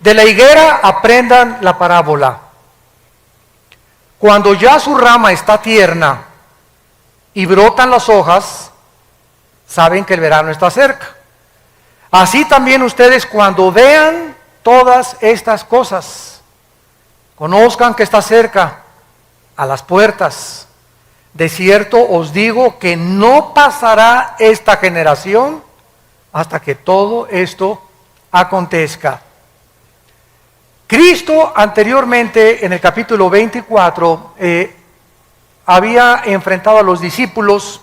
De la higuera aprendan la parábola. Cuando ya su rama está tierna y brotan las hojas, saben que el verano está cerca. Así también ustedes, cuando vean todas estas cosas, conozcan que está cerca, a las puertas. De cierto os digo que no pasará esta generación hasta que todo esto acontezca. Cristo anteriormente, en el capítulo 24, había enfrentado a los discípulos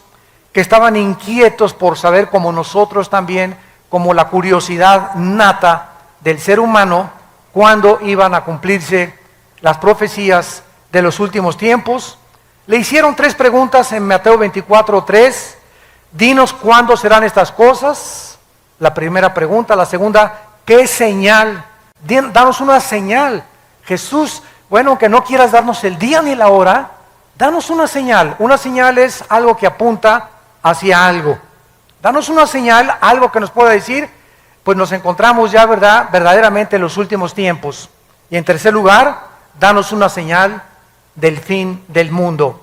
que estaban inquietos por saber, como nosotros también, como la curiosidad nata del ser humano, cuándo iban a cumplirse las profecías de los últimos tiempos. Le hicieron 3 preguntas en Mateo 24:3. Dinos cuándo serán estas cosas. La primera pregunta. La segunda, ¿qué señal? Danos una señal. Jesús, bueno, que no quieras darnos el día ni la hora, danos una señal. Una señal es algo que apunta hacia algo. Danos una señal, algo que nos pueda decir, pues nos encontramos ya, ¿verdad?, verdaderamente en los últimos tiempos. Y en tercer lugar, danos una señal del fin del mundo.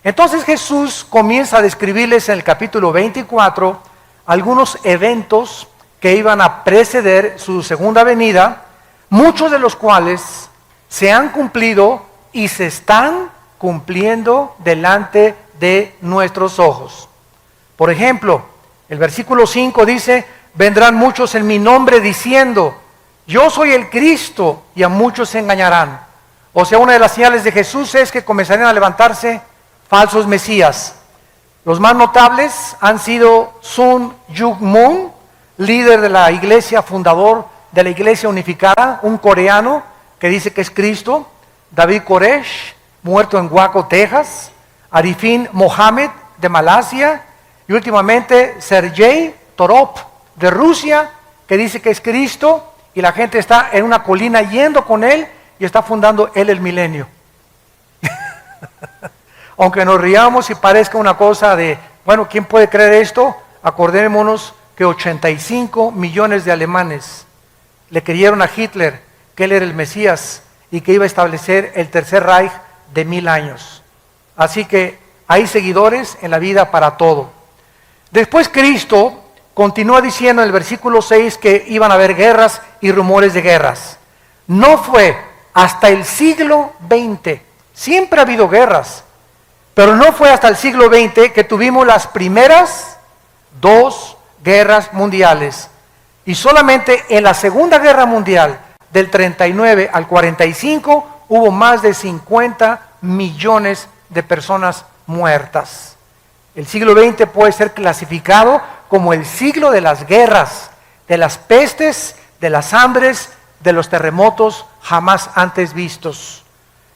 Entonces Jesús comienza a describirles en el capítulo 24 algunos eventos que iban a preceder su segunda venida, muchos de los cuales se han cumplido y se están cumpliendo delante de nuestros ojos. Por ejemplo, el versículo 5 dice: vendrán muchos en mi nombre diciendo, yo soy el Cristo, y a muchos se engañarán. O sea, una de las señales de Jesús es que comenzarían a levantarse falsos mesías. Los más notables han sido Sun Myung Moon, líder de la iglesia, fundador de la iglesia unificada, un coreano que dice que es Cristo; David Koresh, muerto en Waco, Texas; Arifin Mohammed, de Malasia; y últimamente Sergei Torop, de Rusia, que dice que es Cristo, y la gente está en una colina yendo con él y está fundando él el milenio. Aunque nos riamos y parezca una cosa de, bueno, ¿quién puede creer esto? Acordémonos que 85 millones de alemanes le creyeron a Hitler que él era el Mesías y que iba a establecer el tercer Reich de 1000 años. Así que hay seguidores en la vida para todo. Después Cristo continúa diciendo en el versículo 6 que iban a haber guerras y rumores de guerras. No fue hasta el siglo XX, siempre ha habido guerras, pero no fue hasta el siglo XX que tuvimos las primeras 2 guerras mundiales. Y solamente en la Segunda Guerra Mundial, del 39 al 45, hubo más de 50 millones de personas muertas. El siglo XX puede ser clasificado como el siglo de las guerras, de las pestes, de las hambres, de los terremotos jamás antes vistos.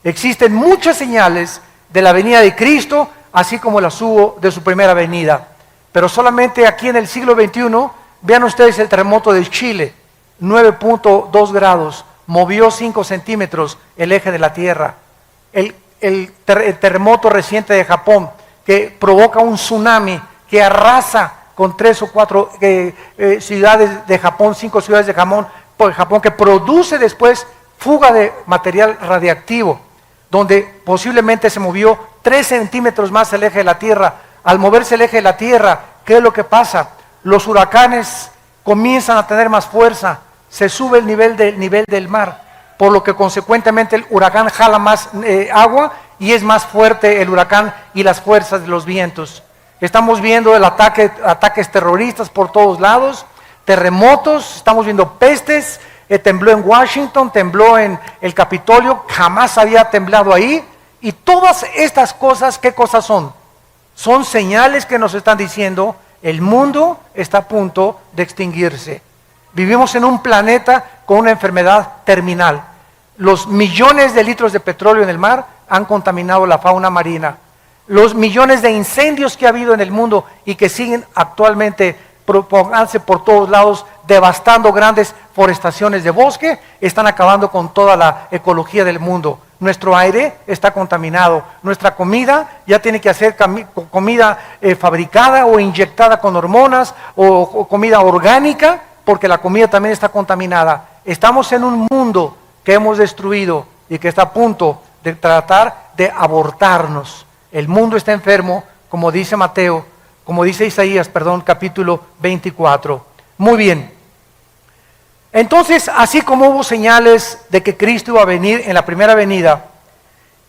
Existen muchas señales de la venida de Cristo, así como las hubo de su primera venida. Pero solamente aquí en el siglo XXI, vean ustedes el terremoto de Chile, 9.2 grados, movió 5 centímetros el eje de la Tierra. El terremoto reciente de Japón, que provoca un tsunami que arrasa con 3 o 4 ciudades de Japón, 5 ciudades de Japón, que produce después fuga de material radiactivo, donde posiblemente se movió 3 centímetros más el eje de la Tierra. Al moverse el eje de la Tierra, ¿qué es lo que pasa? Los huracanes comienzan a tener más fuerza, se sube el nivel del mar, por lo que consecuentemente el huracán jala más agua y es más fuerte el huracán y las fuerzas de los vientos. Estamos viendo ataques terroristas por todos lados, terremotos, estamos viendo pestes, tembló en Washington, tembló en el Capitolio, jamás había temblado ahí. Y todas estas cosas, ¿qué cosas son? Son señales que nos están diciendo el mundo está a punto de extinguirse. Vivimos en un planeta con una enfermedad terminal. Los millones de litros de petróleo en el mar han contaminado la fauna marina. Los millones de incendios que ha habido en el mundo y que siguen actualmente propagándose por todos lados, devastando grandes forestaciones de bosque, están acabando con toda la ecología del mundo. Nuestro aire está contaminado, nuestra comida ya tiene que hacer comida fabricada o inyectada con hormonas o comida orgánica, porque la comida también está contaminada. Estamos en un mundo que hemos destruido y que está a punto de tratar de abortarnos. El mundo está enfermo, como dice Isaías, capítulo 24. Muy bien. Entonces, así como hubo señales de que Cristo iba a venir en la primera venida,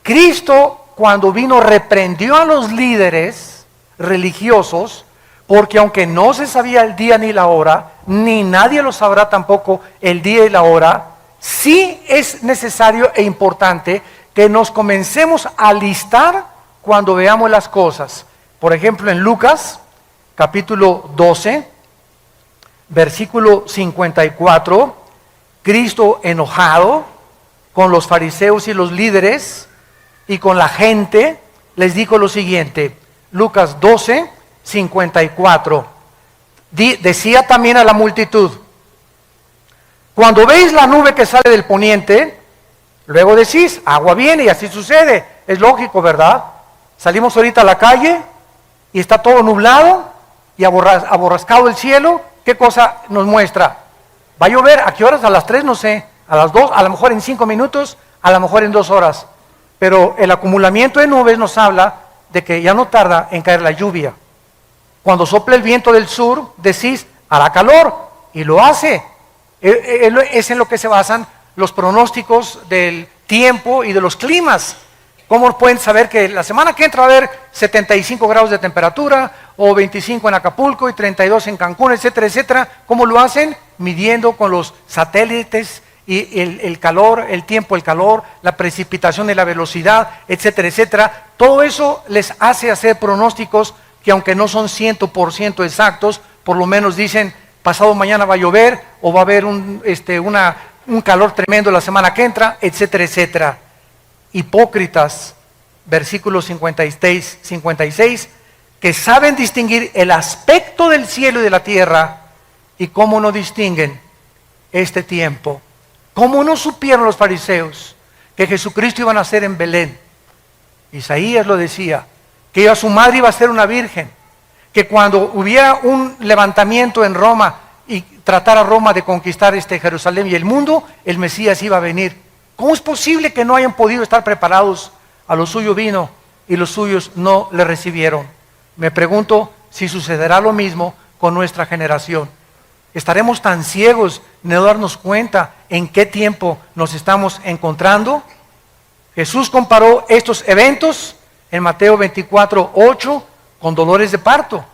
Cristo, cuando vino, reprendió a los líderes religiosos, porque aunque no se sabía el día ni la hora, ni nadie lo sabrá tampoco el día y la hora, sí es necesario e importante que nos comencemos a alistar cuando veamos las cosas. Por ejemplo, en Lucas, capítulo 12, versículo 54, Cristo enojado con los fariseos y los líderes y con la gente, les dijo lo siguiente, Lucas 12, 54, decía también a la multitud, cuando veis la nube que sale del poniente, luego decís, agua viene, y así sucede, es lógico, ¿verdad? Salimos ahorita a la calle y está todo nublado y aborrascado el cielo, ¿qué cosa nos muestra? ¿Va a llover? ¿A qué horas? A las 3, no sé, a las 2, a lo mejor en 5 minutos, a lo mejor en 2 horas, pero el acumulamiento de nubes nos habla de que ya no tarda en caer la lluvia. Cuando sopla el viento del sur, decís, hará calor, y lo hace. Es en lo que se basan los pronósticos del tiempo y de los climas. ¿Cómo pueden saber que la semana que entra va a haber 75 grados de temperatura, o 25 en Acapulco y 32 en Cancún, etcétera, etcétera? ¿Cómo lo hacen? Midiendo con los satélites y el calor, el tiempo, el calor, la precipitación y la velocidad, etcétera, etcétera. Todo eso les hace hacer pronósticos que, aunque no son 100% exactos, por lo menos dicen, pasado mañana va a llover, o va a haber un calor tremendo la semana que entra, etcétera, etcétera. Hipócritas, versículos 56, que saben distinguir el aspecto del cielo y de la tierra, y cómo no distinguen este tiempo. ¿Cómo no supieron los fariseos que Jesucristo iba a nacer en Belén? Isaías lo decía, que su madre iba a ser una virgen, que cuando hubiera un levantamiento en Roma y tratara Roma de conquistar Jerusalén y el mundo, el Mesías iba a venir. ¿Cómo es posible que no hayan podido estar preparados? A lo suyo vino y los suyos no le recibieron. Me pregunto si sucederá lo mismo con nuestra generación. ¿Estaremos tan ciegos de no darnos cuenta en qué tiempo nos estamos encontrando? Jesús comparó estos eventos en Mateo 24, 8 con dolores de parto.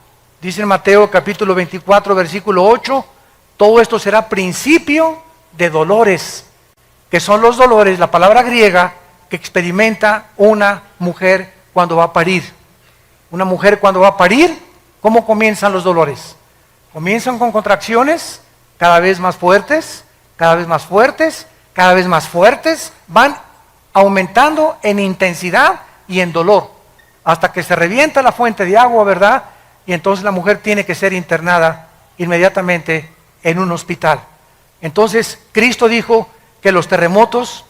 Dice en Mateo capítulo 24, versículo 8, todo esto será principio de dolores, que son los dolores, la palabra griega, que experimenta una mujer cuando va a parir. Una mujer cuando va a parir, ¿cómo comienzan los dolores? Comienzan con contracciones cada vez más fuertes, cada vez más fuertes, cada vez más fuertes, van aumentando en intensidad y en dolor, hasta que se revienta la fuente de agua, ¿verdad? Y entonces la mujer tiene que ser internada inmediatamente en un hospital. Entonces Cristo dijo que los terremotos,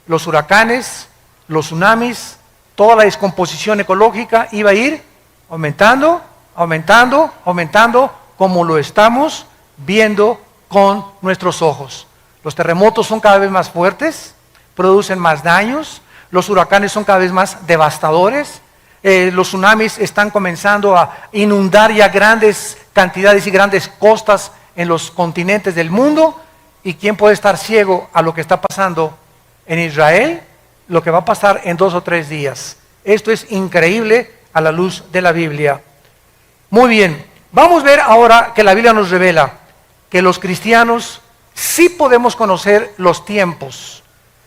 los huracanes, los tsunamis, toda la descomposición ecológica iba a ir aumentando, aumentando, aumentando, como lo estamos viendo con nuestros ojos. Los terremotos son cada vez más fuertes, producen más daños, los huracanes son cada vez más devastadores, los tsunamis están comenzando a inundar ya grandes cantidades y grandes costas en los continentes del mundo. ¿Y quién puede estar ciego a lo que está pasando en Israel? Lo que va a pasar en 2 o 3 días. Esto es increíble a la luz de la Biblia. Muy bien, vamos a ver ahora que la Biblia nos revela que los cristianos sí podemos conocer los tiempos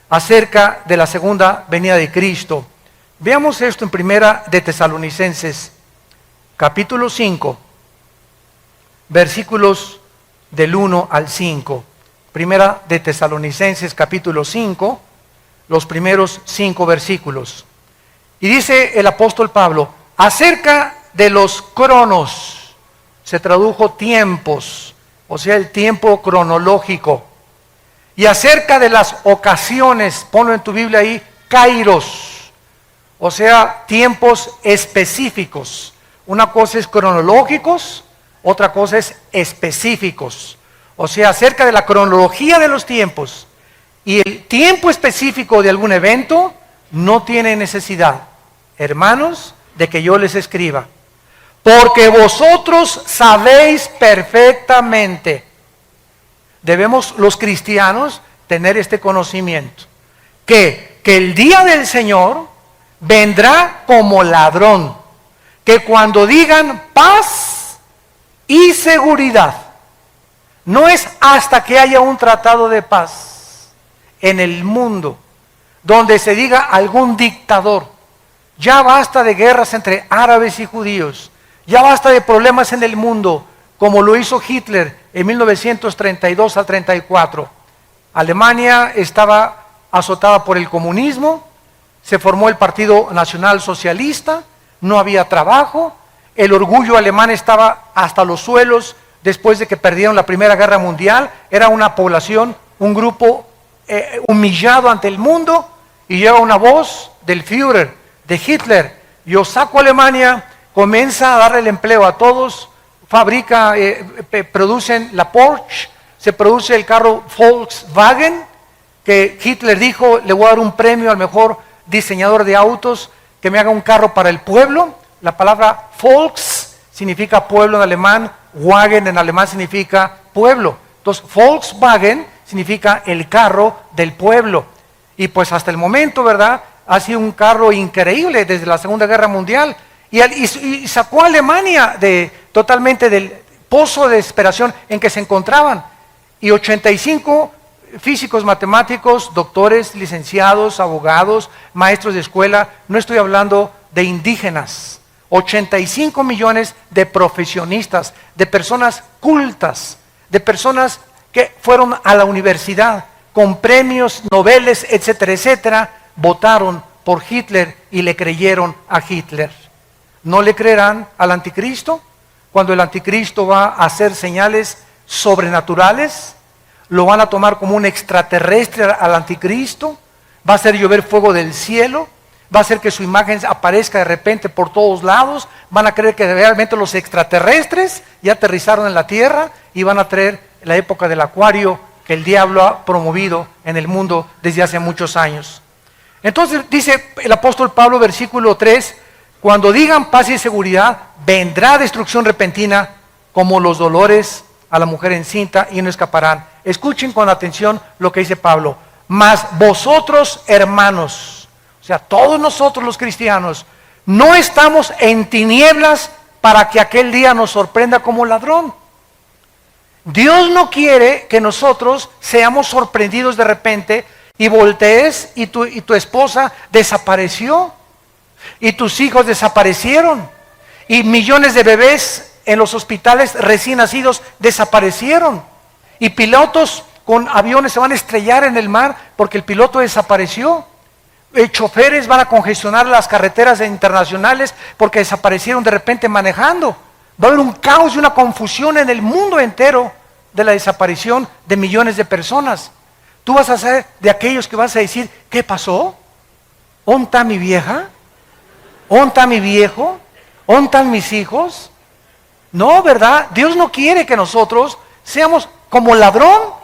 acerca de la segunda venida de Cristo. Veamos esto en Primera de Tesalonicenses, capítulo 5, versículos del 1 al 5. Primera de Tesalonicenses, capítulo 5, los primeros 5 versículos. Y dice el apóstol Pablo, acerca de los cronos, se tradujo tiempos, o sea, el tiempo cronológico. Y acerca de las ocasiones, ponlo en tu Biblia ahí, kairos, o sea, tiempos específicos. Una cosa es cronológicos, otra cosa es específicos. o sea, acerca de la cronología de los tiempos y el tiempo específico de algún evento, no tiene necesidad, hermanos, de que yo les escriba. Porque vosotros sabéis perfectamente. Debemos los cristianos tener este conocimiento, que el día del Señor vendrá como ladrón, que cuando digan paz y seguridad, no es hasta que haya un tratado de paz en el mundo, donde se diga algún dictador, ya basta de guerras entre árabes y judíos, ya basta de problemas en el mundo, como lo hizo Hitler en 1932 al 34. Alemania estaba azotada por el comunismo, se formó el Partido Nacional Socialista, no había trabajo, el orgullo alemán estaba hasta los suelos después de que perdieron la Primera Guerra Mundial, era una población, un grupo humillado ante el mundo, y llega una voz del Führer, de Hitler: yo saco a Alemania, comienza a darle el empleo a todos, fabrica, producen la Porsche, se produce el carro Volkswagen, que Hitler dijo: le voy a dar un premio al mejor diseñador de autos que me haga un carro para el pueblo. La palabra Volks significa pueblo en alemán, Wagen en alemán significa pueblo. Entonces Volkswagen significa el carro del pueblo. Y pues hasta el momento, ¿verdad?, ha sido un carro increíble desde la Segunda Guerra Mundial. Y sacó a Alemania totalmente del pozo de desesperación en que se encontraban. Y 85 físicos, matemáticos, doctores, licenciados, abogados, maestros de escuela, no estoy hablando de indígenas, 85 millones de profesionistas, de personas cultas, de personas que fueron a la universidad con premios Nobel, etcétera, etcétera, votaron por Hitler y le creyeron a Hitler. ¿No le creerán al anticristo? Cuando el anticristo va a hacer señales sobrenaturales, lo van a tomar como un extraterrestre al anticristo, va a hacer llover fuego del cielo, va a hacer que su imagen aparezca de repente por todos lados, van a creer que realmente los extraterrestres ya aterrizaron en la tierra y van a traer la época del acuario que el diablo ha promovido en el mundo desde hace muchos años. Entonces dice el apóstol Pablo, versículo 3, cuando digan paz y seguridad, vendrá destrucción repentina como los dolores a la mujer encinta y no escaparán. Escuchen con atención lo que dice Pablo. Mas vosotros, hermanos, o sea, todos nosotros los cristianos, no estamos en tinieblas para que aquel día nos sorprenda como ladrón. Dios no quiere que nosotros seamos sorprendidos de repente y voltees y tu esposa desapareció y tus hijos desaparecieron y millones de bebés en los hospitales recién nacidos desaparecieron y pilotos con aviones se van a estrellar en el mar porque el piloto desapareció. Choferes van a congestionar las carreteras internacionales porque desaparecieron de repente manejando. Va a haber un caos y una confusión en el mundo entero de la desaparición de millones de personas. Tú vas a ser de aquellos que vas a decir: ¿qué pasó? ¿Dónde está mi vieja? ¿Dónde está mi viejo? ¿Dónde están mis hijos? No, ¿verdad? Dios no quiere que nosotros seamos como ladrón.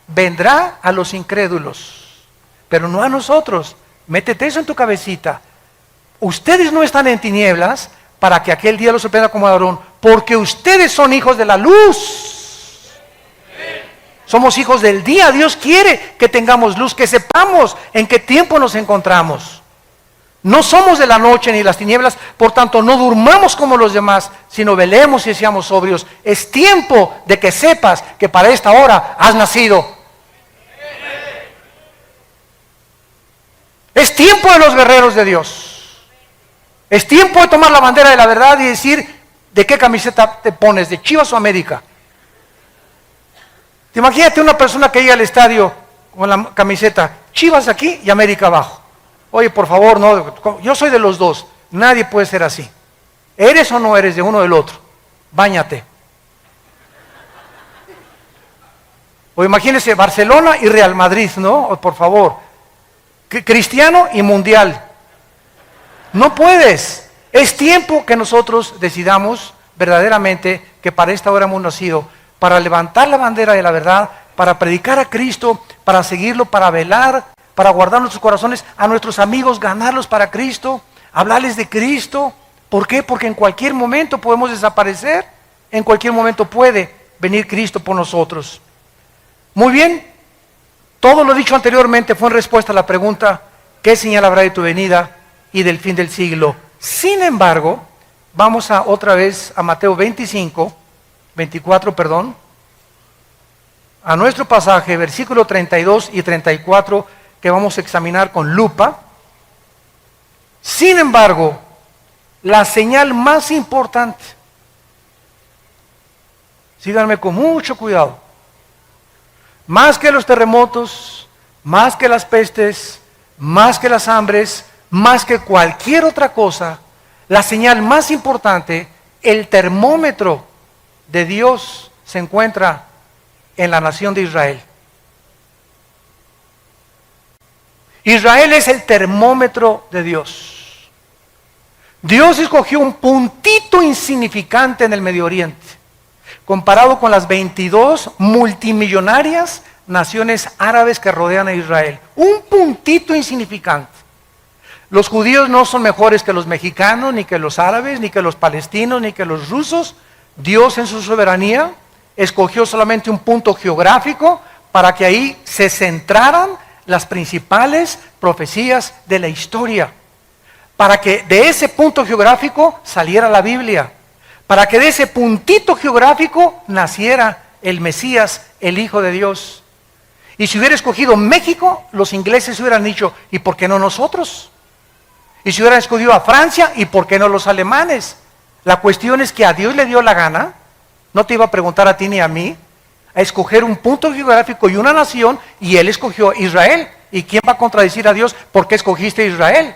Vendrá a los incrédulos, pero no a nosotros. Métete eso en tu cabecita. Ustedes no están en tinieblas para que aquel día los sorprenda como ladrón, porque ustedes son hijos de la luz. Somos hijos del día. Dios quiere que tengamos luz, que sepamos en qué tiempo nos encontramos. No somos de la noche ni las tinieblas, por tanto no durmamos como los demás, sino velemos y seamos sobrios. Es tiempo de que sepas que para esta hora has nacido. Es tiempo de los guerreros de Dios. Es tiempo de tomar la bandera de la verdad y decir: ¿de qué camiseta te pones? ¿De Chivas o América? Te imagínate una persona que llega al estadio con la camiseta Chivas aquí y América abajo. Oye, por favor, no, yo soy de los dos. Nadie puede ser así. ¿Eres o no eres de uno o del otro? Báñate. O imagínese Barcelona y Real Madrid, ¿no? Por favor. Cristiano y mundial. No puedes. Es tiempo que nosotros decidamos verdaderamente que para esta hora hemos nacido. para levantar la bandera de la verdad, para predicar a Cristo, para seguirlo, para velar, para guardar nuestros corazones, a nuestros amigos, ganarlos para Cristo, hablarles de Cristo. ¿Por qué? Porque en cualquier momento podemos desaparecer, en cualquier momento puede venir Cristo por nosotros. Muy bien, todo lo dicho anteriormente fue en respuesta a la pregunta, ¿qué señal habrá de tu venida y del fin del siglo? Sin embargo, vamos otra vez a Mateo 24, a nuestro pasaje, versículo 32 y 34, que vamos a examinar con lupa. Sin embargo, la señal más importante, síganme con mucho cuidado, más que los terremotos, más que las pestes, más que las hambres, más que cualquier otra cosa, la señal más importante, el termómetro de Dios se encuentra en la nación de Israel. Israel es el termómetro de Dios. Dios escogió un puntito insignificante en el Medio Oriente, comparado con las 22 multimillonarias naciones árabes que rodean a Israel. Un puntito insignificante. Los judíos no son mejores que los mexicanos, ni que los árabes, ni que los palestinos, ni que los rusos. Dios en su soberanía escogió solamente un punto geográfico para que ahí se centraran las principales profecías de la historia. Para que de ese punto geográfico saliera la Biblia. Para que de ese puntito geográfico naciera el Mesías, el Hijo de Dios. Y si hubiera escogido México, los ingleses hubieran dicho, ¿y por qué no nosotros? Y si hubieran escogido a Francia, ¿y por qué no los alemanes? La cuestión es que a Dios le dio la gana, no te iba a preguntar a ti ni a mí, a escoger un punto geográfico y una nación, y Él escogió Israel. ¿Y quién va a contradecir a Dios? ¿Por qué escogiste a Israel?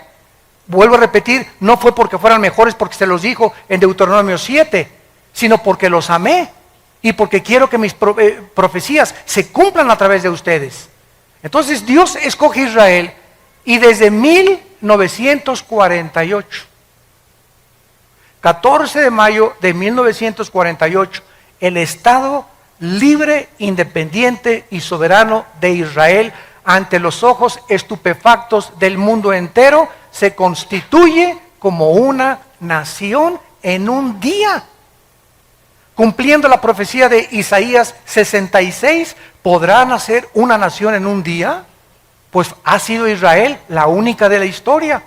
Vuelvo a repetir, no fue porque fueran mejores porque se los dijo en Deuteronomio 7, sino porque los amé y porque quiero que mis profecías se cumplan a través de ustedes. Entonces Dios escoge a Israel y desde 1948, 14 de mayo de 1948, el Estado libre, independiente y soberano de Israel, ante los ojos estupefactos del mundo entero, se constituye como una nación en un día. Cumpliendo la profecía de Isaías 66, ¿podrá nacer una nación en un día? Pues ha sido Israel la única de la historia.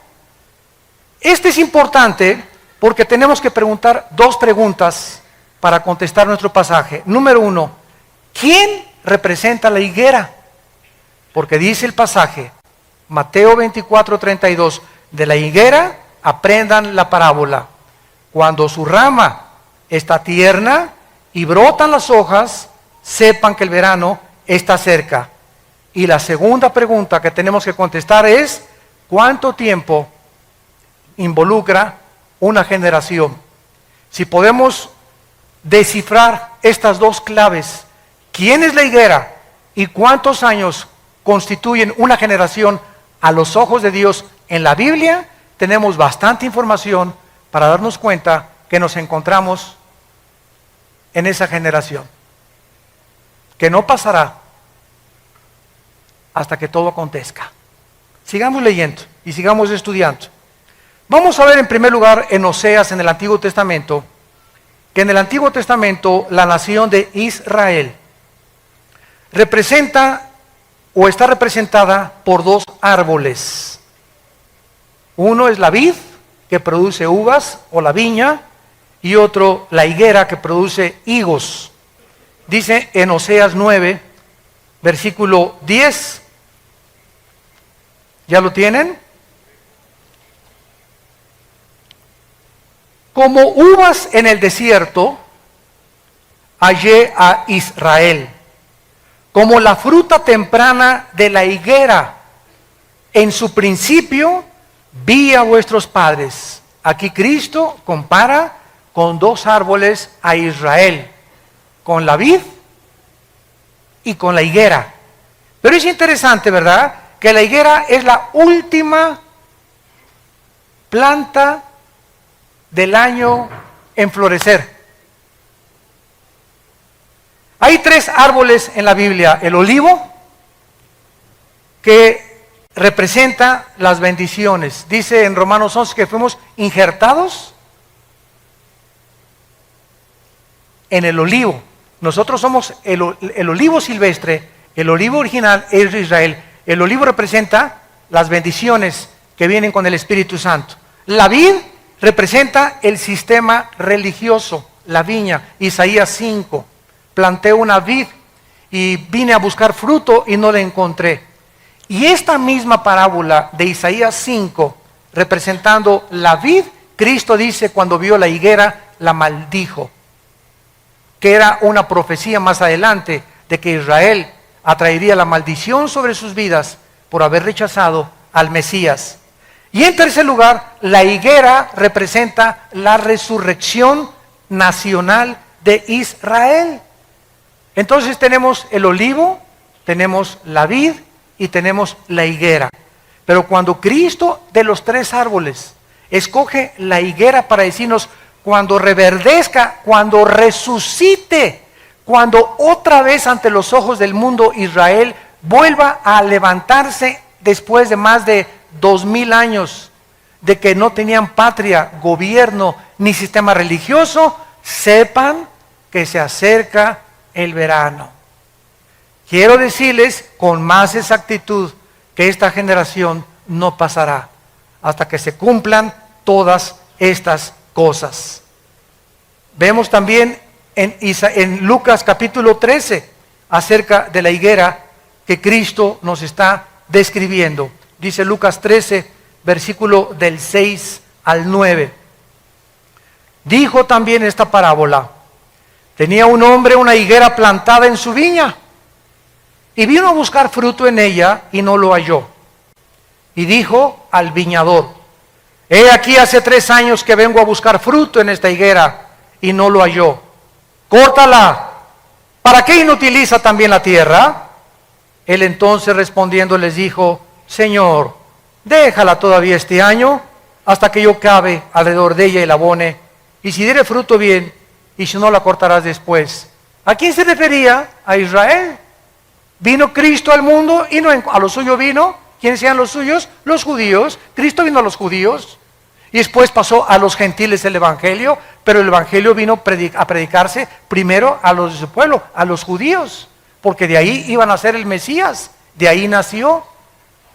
Este es importante porque tenemos que preguntar dos preguntas para contestar nuestro pasaje. Número uno, ¿quién representa la higuera? Porque dice el pasaje, Mateo 24:32, de la higuera aprendan la parábola. Cuando su rama está tierna y brotan las hojas, sepan que el verano está cerca. Y la segunda pregunta que tenemos que contestar es, ¿cuánto tiempo involucra una generación? Si podemos descifrar estas dos claves, ¿quién es la higuera y cuántos años constituyen una generación a los ojos de Dios en la Biblia? Tenemos bastante información para darnos cuenta que nos encontramos en esa generación, que no pasará hasta que todo acontezca. Sigamos leyendo y sigamos estudiando. Vamos a ver en primer lugar en Oseas, en el Antiguo Testamento, que en el Antiguo Testamento la nación de Israel representa o está representada por dos árboles. Uno es la vid, que produce uvas, o la viña, y otro la higuera, que produce higos. Dice en Oseas 9, versículo 10, ¿ya lo tienen? Como uvas en el desierto, hallé a Israel, como la fruta temprana de la higuera. En su principio vi a vuestros padres. Aquí Cristo compara con dos árboles a Israel, con la vid y con la higuera. Pero es interesante, ¿verdad?, que la higuera es la última planta del año en florecer. Hay 3 árboles en la Biblia. El olivo, que representa las bendiciones. Dice en Romanos 11 que fuimos injertados en el olivo. Nosotros somos el olivo silvestre, el olivo original es de Israel. El olivo representa las bendiciones que vienen con el Espíritu Santo. La vid representa el sistema religioso, la viña. Isaías 5, planté una vid y vine a buscar fruto y no la encontré. Y esta misma parábola de Isaías 5, representando la vid, Cristo dice cuando vio la higuera, la maldijo. Que era una profecía más adelante de que Israel atraería la maldición sobre sus vidas por haber rechazado al Mesías. Y en tercer lugar, la higuera representa la resurrección nacional de Israel. Entonces tenemos el olivo, tenemos la vid y tenemos la higuera. Pero cuando Cristo de los 3 árboles escoge la higuera para decirnos, cuando reverdezca, cuando resucite, cuando otra vez ante los ojos del mundo Israel vuelva a levantarse después de más de 2000 años de que no tenían patria, gobierno ni sistema religioso, sepan que se acerca el verano. Quiero decirles con más exactitud que esta generación no pasará hasta que se cumplan todas estas cosas. Vemos también en Lucas capítulo 13 acerca de la higuera que Cristo nos está describiendo. Dice Lucas 13, versículo del 6 al 9. Dijo también esta parábola: tenía un hombre una higuera plantada en su viña, y vino a buscar fruto en ella y no lo halló. Y dijo al viñador: he aquí hace 3 años que vengo a buscar fruto en esta higuera y no lo halló. Córtala. ¿Para qué inutiliza también la tierra? Él entonces respondiendo les dijo: Señor, déjala todavía este año hasta que yo cabe alrededor de ella y la abone, y si diere fruto bien, y si no la cortarás después. ¿A quién se refería? A Israel. Vino Cristo al mundo y no a lo suyo vino. ¿Quiénes eran los suyos? Los judíos. Cristo vino a los judíos y después pasó a los gentiles el evangelio, pero el evangelio vino a predicarse primero a los de su pueblo, a los judíos, porque de ahí iban a ser el Mesías, de ahí nació.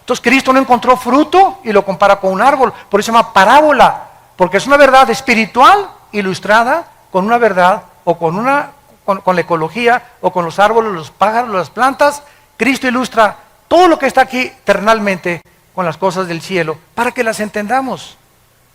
Entonces Cristo no encontró fruto y lo compara con un árbol, por eso se llama parábola, porque es una verdad espiritual ilustrada con una verdad o con la ecología o con los árboles, los pájaros, las plantas. Cristo ilustra todo lo que está aquí terrenalmente con las cosas del cielo para que las entendamos.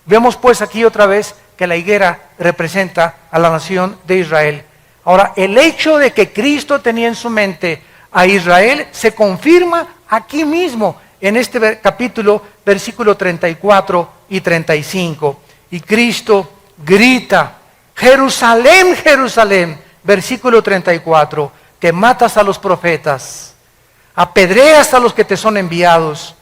Vemos pues aquí otra vez que la higuera representa a la nación de Israel. Ahora, el hecho de que Cristo tenía en su mente a Israel se confirma aquí mismo en este capítulo, versículo 34 y 35. Y Cristo grita: Jerusalén, Jerusalén, versículo 34, que matas a los profetas, apedreas a los que te son enviados.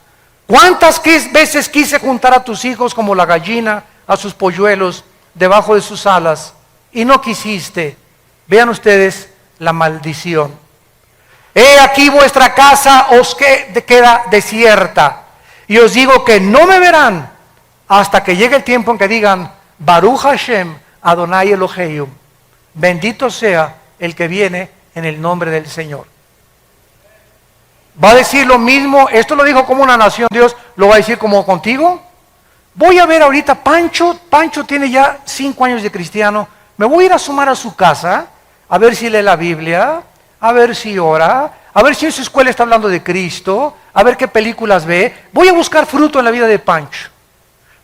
¿Cuántas veces quise juntar a tus hijos como la gallina a sus polluelos debajo de sus alas y no quisiste? Vean ustedes la maldición. He aquí vuestra casa os queda desierta, y os digo que no me verán hasta que llegue el tiempo en que digan: Baruch Hashem Adonai Eloheinu, bendito sea el que viene en el nombre del Señor. ¿Va a decir lo mismo? Esto lo dijo como una nación, Dios lo va a decir como contigo. Voy a ver ahorita Pancho tiene ya 5 años de cristiano, me voy a ir a sumar a su casa, a ver si lee la Biblia, a ver si ora, a ver si en su escuela está hablando de Cristo, a ver qué películas ve. Voy a buscar fruto en la vida de Pancho,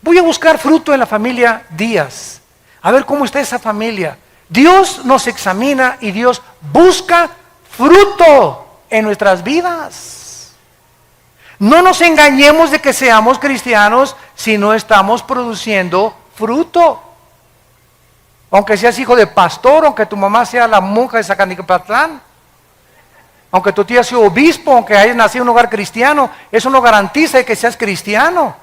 voy a buscar fruto en la familia Díaz, a ver cómo está esa familia. Dios nos examina y Dios busca fruto en nuestras vidas. No nos engañemos de que seamos cristianos si no estamos produciendo fruto. Aunque seas hijo de pastor, aunque tu mamá sea la monja de Zacanicapatlán, aunque tu tía sea obispo, aunque hayas nacido en un hogar cristiano, eso no garantiza que seas cristiano.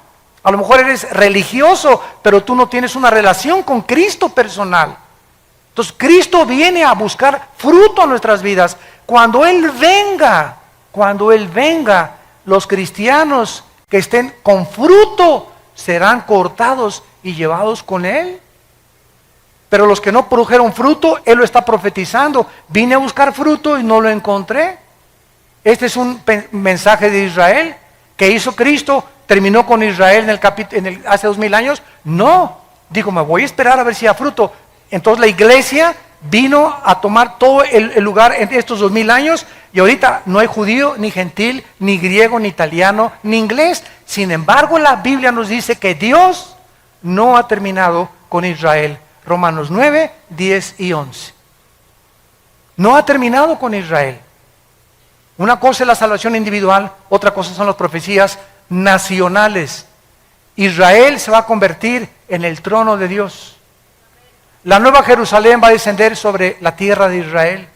A lo mejor eres religioso, pero tú no tienes una relación con Cristo personal. Entonces Cristo viene a buscar fruto a nuestras vidas. Cuando Él venga, los cristianos que estén con fruto serán cortados y llevados con Él. Pero los que no produjeron fruto, Él lo está profetizando. Vine a buscar fruto y no lo encontré. Este es un mensaje de Israel que hizo Cristo. ¿Terminó con Israel hace 2000 años? No. Dijo, me voy a esperar a ver si da fruto. Entonces la iglesia vino a tomar todo el lugar en estos 2000 años. Y ahorita no hay judío, ni gentil, ni griego, ni italiano, ni inglés. Sin embargo, la Biblia nos dice que Dios no ha terminado con Israel. Romanos 9, 10 y 11. No ha terminado con Israel. Una cosa es la salvación individual, otra cosa son las profecías nacionales. Israel se va a convertir en el trono de Dios. La nueva Jerusalén va a descender sobre la tierra de Israel.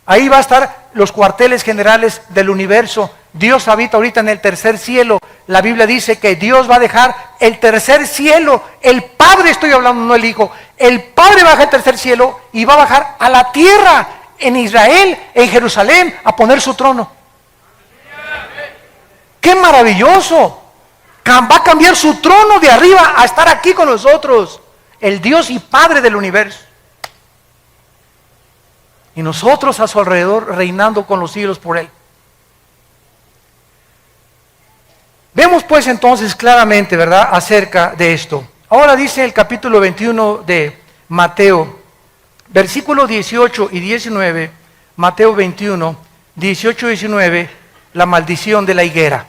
Ahí va a estar los cuarteles generales del universo. Dios habita ahorita en el tercer cielo. La Biblia dice que Dios va a dejar el tercer cielo. El Padre, estoy hablando, no el Hijo. El Padre baja al tercer cielo y va a bajar a la tierra, en Israel, en Jerusalén, a poner su trono. ¡Qué maravilloso! Va a cambiar su trono de arriba a estar aquí con nosotros. El Dios y Padre del universo. Y nosotros a su alrededor reinando con los siglos por Él. Vemos pues entonces claramente, ¿verdad?, acerca de esto. Ahora dice el capítulo 21 de Mateo, versículos 18 y 19, Mateo 21, 18 y 19, la maldición de la higuera.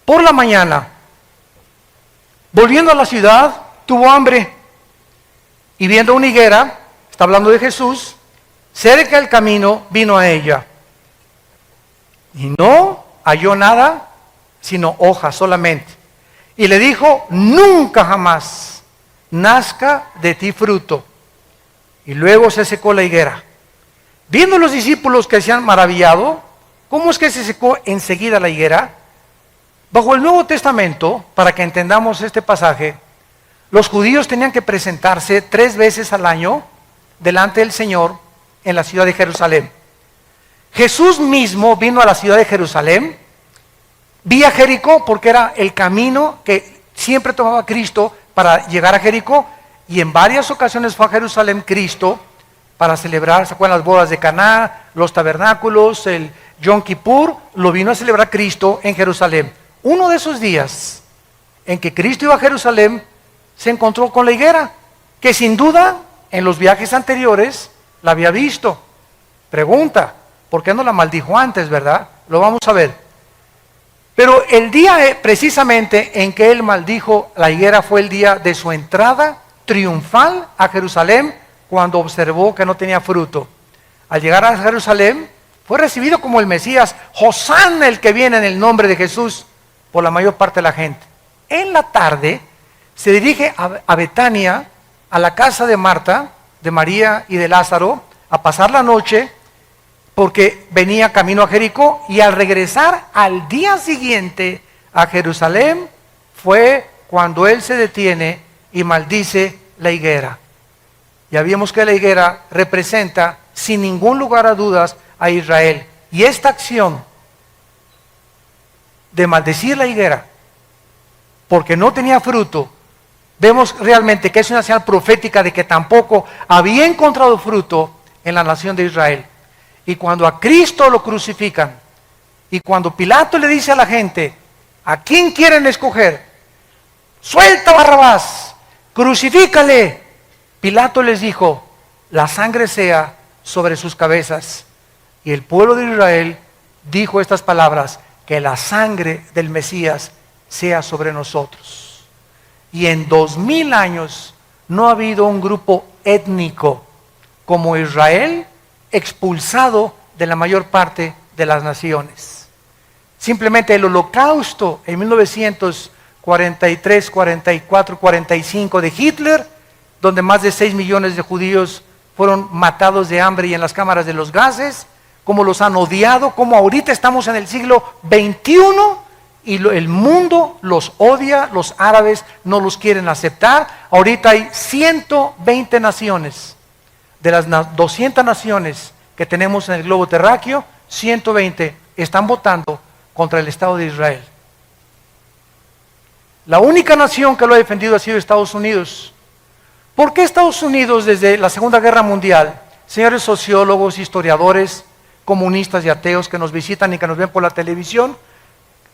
Por la mañana, volviendo a la ciudad, tuvo hambre. Y viendo una higuera, está hablando de Jesús, cerca del camino vino a ella. Y no halló nada, sino hojas solamente. Y le dijo, nunca jamás nazca de ti fruto. Y luego se secó la higuera. Viendo los discípulos que se han maravillado, ¿cómo es que se secó enseguida la higuera? Bajo el Nuevo Testamento, para que entendamos este pasaje, los judíos tenían que presentarse 3 veces al año delante del Señor en la ciudad de Jerusalén. Jesús mismo vino a la ciudad de Jerusalén, vía Jericó, porque era el camino que siempre tomaba Cristo para llegar a Jericó, y en varias ocasiones fue a Jerusalén Cristo para celebrar, ¿se acuerdan las bodas de Caná, los tabernáculos, el Yom Kippur? Lo vino a celebrar Cristo en Jerusalén. Uno de esos días en que Cristo iba a Jerusalén, se encontró con la higuera, que sin duda en los viajes anteriores la había visto. Pregunta, ¿por qué no la maldijo antes, verdad? Lo vamos a ver. Pero el día precisamente en que él maldijo la higuera fue el día de su entrada triunfal a Jerusalén, cuando observó que no tenía fruto. Al llegar a Jerusalén, fue recibido como el Mesías, Hosana, el que viene en el nombre de Jesús, por la mayor parte de la gente. En la tarde, se dirige a Betania, a la casa de Marta, de María y de Lázaro, a pasar la noche, porque venía camino a Jericó, y al regresar al día siguiente a Jerusalén, fue cuando él se detiene y maldice la higuera. Ya vimos que la higuera representa, sin ningún lugar a dudas, a Israel. Y esta acción de maldecir la higuera, porque no tenía fruto, vemos realmente que es una señal profética de que tampoco había encontrado fruto en la nación de Israel. Y cuando a Cristo lo crucifican, y cuando Pilato le dice a la gente, ¿a quién quieren escoger? Suelta a Barrabás, crucifícale. Pilato les dijo, la sangre sea sobre sus cabezas. Y el pueblo de Israel dijo estas palabras, que la sangre del Mesías sea sobre nosotros. Y en 2000 años no ha habido un grupo étnico como Israel expulsado de la mayor parte de las naciones. Simplemente el holocausto en 1943, 44, 45 de Hitler, donde más de 6 millones de judíos fueron matados de hambre y en las cámaras de los gases, como los han odiado, como ahorita estamos en el siglo XXI el mundo los odia, los árabes no los quieren aceptar. Ahorita hay 120 naciones, de las 200 naciones que tenemos en el globo terráqueo, 120 están votando contra el Estado de Israel. La única nación que lo ha defendido ha sido Estados Unidos. ¿Por qué Estados Unidos desde la Segunda Guerra Mundial? Señores sociólogos, historiadores, comunistas y ateos que nos visitan y que nos ven por la televisión,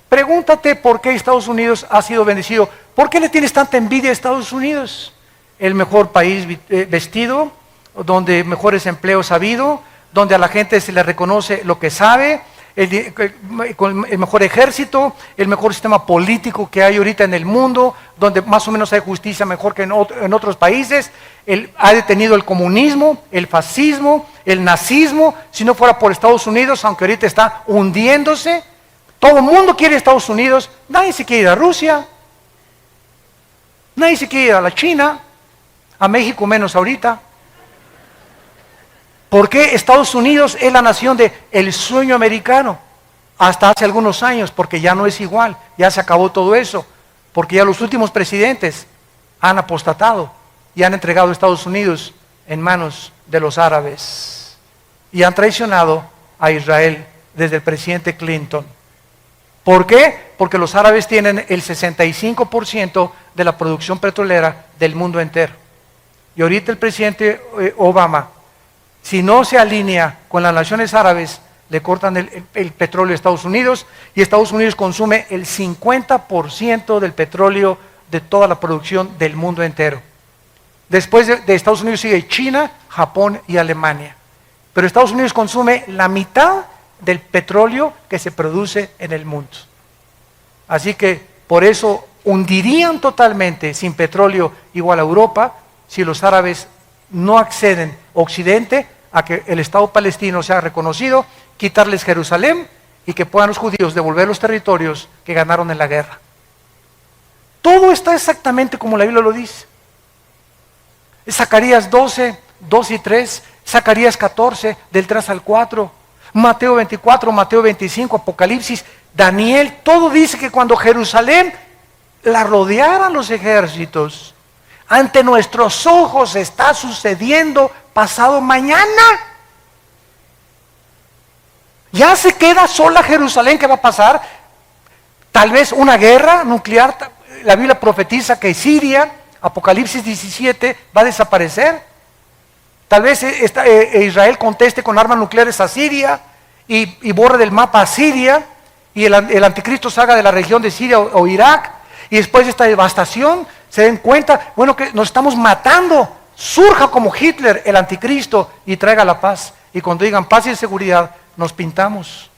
pregúntate por qué Estados Unidos ha sido bendecido. ¿Por qué le tienes tanta envidia a Estados Unidos? El mejor país vestido, donde mejores empleos ha habido, donde a la gente se le reconoce lo que sabe, con el mejor ejército, el mejor sistema político que hay ahorita en el mundo, donde más o menos hay justicia mejor que en otros países. Ha detenido el comunismo, el fascismo, el nazismo. Si no fuera por Estados Unidos, aunque ahorita está hundiéndose, todo el mundo quiere Estados Unidos. Nadie se quiere ir a Rusia, nadie se quiere ir a la China, a México menos ahorita. ¿Por qué Estados Unidos es la nación del sueño americano? Hasta hace algunos años, porque ya no es igual, ya se acabó todo eso, porque ya los últimos presidentes han apostatado y han entregado a Estados Unidos en manos de los árabes y han traicionado a Israel desde el presidente Clinton. ¿Por qué? Porque los árabes tienen el 65% de la producción petrolera del mundo entero. Y ahorita el presidente Obama, si no se alinea con las naciones árabes, le cortan el petróleo a Estados Unidos, y Estados Unidos consume el 50% del petróleo de toda la producción del mundo entero. Después de Estados Unidos sigue China, Japón y Alemania. Pero Estados Unidos consume la mitad del petróleo que se produce en el mundo. Así que por eso hundirían totalmente sin petróleo igual a Europa si los árabes no acceden, Occidente, a que el Estado palestino sea reconocido, quitarles Jerusalén y que puedan los judíos devolver los territorios que ganaron en la guerra. Todo está exactamente como la Biblia lo dice. Zacarías 12, 2 y 3, Zacarías 14, del 3 al 4, Mateo 24, Mateo 25, Apocalipsis, Daniel, todo dice que cuando Jerusalén la rodearan los ejércitos, ante nuestros ojos está sucediendo pasado mañana. Ya se queda sola Jerusalén. ¿Qué va a pasar? Tal vez una guerra nuclear. La Biblia profetiza que Siria, Apocalipsis 17, va a desaparecer. Tal vez Israel conteste con armas nucleares a Siria y borre del mapa a Siria, y el anticristo salga de la región de Siria o Irak, y después de esta devastación se den cuenta, bueno, que nos estamos matando, surja como Hitler el anticristo y traiga la paz. Y cuando digan paz y seguridad, nos pintamos.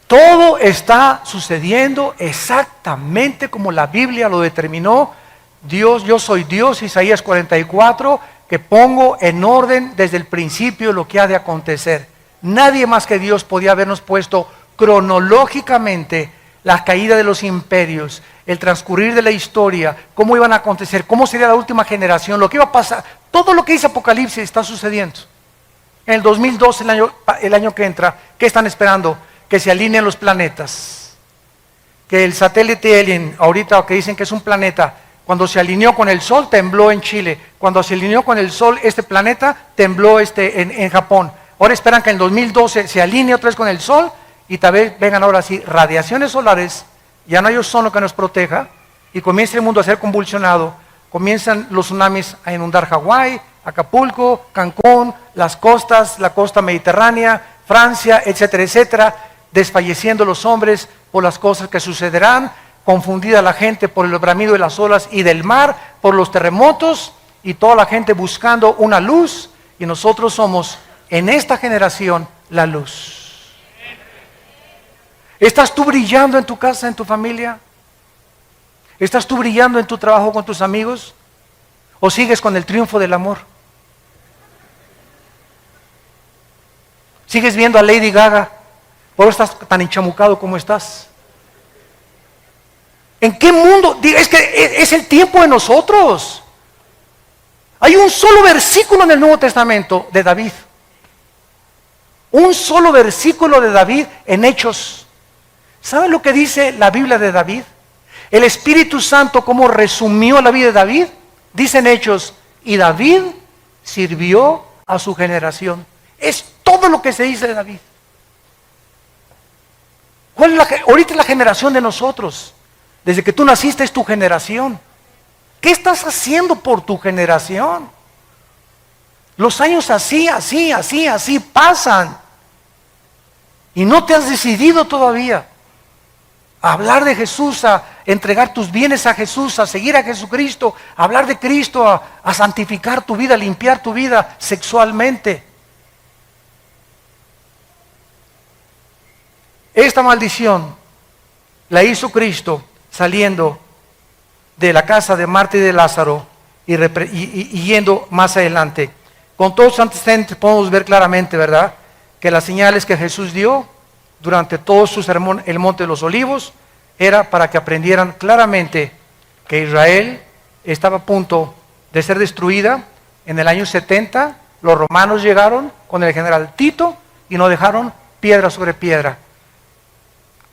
Todo está sucediendo exactamente como la Biblia lo determinó. Dios, yo soy Dios, Isaías 44, que pongo en orden desde el principio lo que ha de acontecer. Nadie más que Dios podía habernos puesto cronológicamente la caída de los imperios, el transcurrir de la historia, cómo iban a acontecer, cómo sería la última generación, lo que iba a pasar. Todo lo que dice Apocalipsis está sucediendo. En el 2012, el año que entra, ¿qué están esperando? Que se alineen los planetas. Que el satélite Alien, ahorita que dicen que es un planeta, cuando se alineó con el Sol, tembló en Chile. Cuando se alineó con el Sol, este planeta, tembló en Japón. Ahora esperan que en el 2012 se alinee otra vez con el Sol y tal vez vengan ahora sí radiaciones solares, ya no hay ozono que nos proteja y comienza el mundo a ser convulsionado, comienzan los tsunamis a inundar Hawái, Acapulco, Cancún, las costas, la costa mediterránea, Francia, etcétera, etcétera, desfalleciendo los hombres por las cosas que sucederán, confundida la gente por el bramido de las olas y del mar, por los terremotos, y toda la gente buscando una luz, y nosotros somos en esta generación la luz. ¿Estás tú brillando en tu casa, en tu familia? ¿Estás tú brillando en tu trabajo con tus amigos? ¿O sigues con el triunfo del amor? ¿Sigues viendo a Lady Gaga? ¿Por qué estás tan enchamucado como estás? ¿En qué mundo? Es que es el tiempo de nosotros. Hay un solo versículo en el Nuevo Testamento de David. Un solo versículo de David en Hechos. ¿Saben lo que dice la Biblia de David? El Espíritu Santo, ¿cómo resumió la vida de David? Dice en Hechos, y David sirvió a su generación. Es todo lo que se dice de David. ¿Cuál es ahorita es la generación de nosotros? Desde que tú naciste es tu generación. ¿Qué estás haciendo por tu generación? Los años así pasan. Y no te has decidido todavía a hablar de Jesús, a entregar tus bienes a Jesús, a seguir a Jesucristo, a hablar de Cristo, a santificar tu vida, a limpiar tu vida sexualmente. Esta maldición la hizo Cristo saliendo de la casa de Marta y de Lázaro y yendo más adelante. Con todos los antecedentes podemos ver claramente, ¿verdad?, que las señales que Jesús dio durante todo su sermón, el Monte de los Olivos, era para que aprendieran claramente que Israel estaba a punto de ser destruida. En el año 70, los romanos llegaron con el general Tito y no dejaron piedra sobre piedra.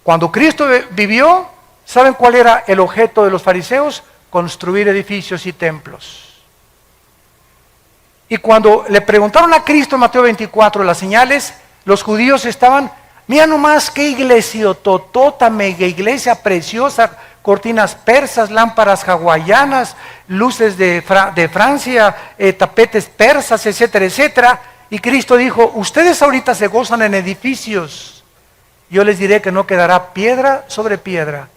Cuando Cristo vivió, ¿saben cuál era el objeto de los fariseos? Construir edificios y templos. Y cuando le preguntaron a Cristo en Mateo 24 las señales, los judíos estaban, mira nomás qué iglesia totota, mega iglesia preciosa, cortinas persas, lámparas hawaianas, luces de Francia, tapetes persas, etcétera, etcétera. Y Cristo dijo, ustedes ahorita se gozan en edificios, yo les diré que no quedará piedra sobre piedra.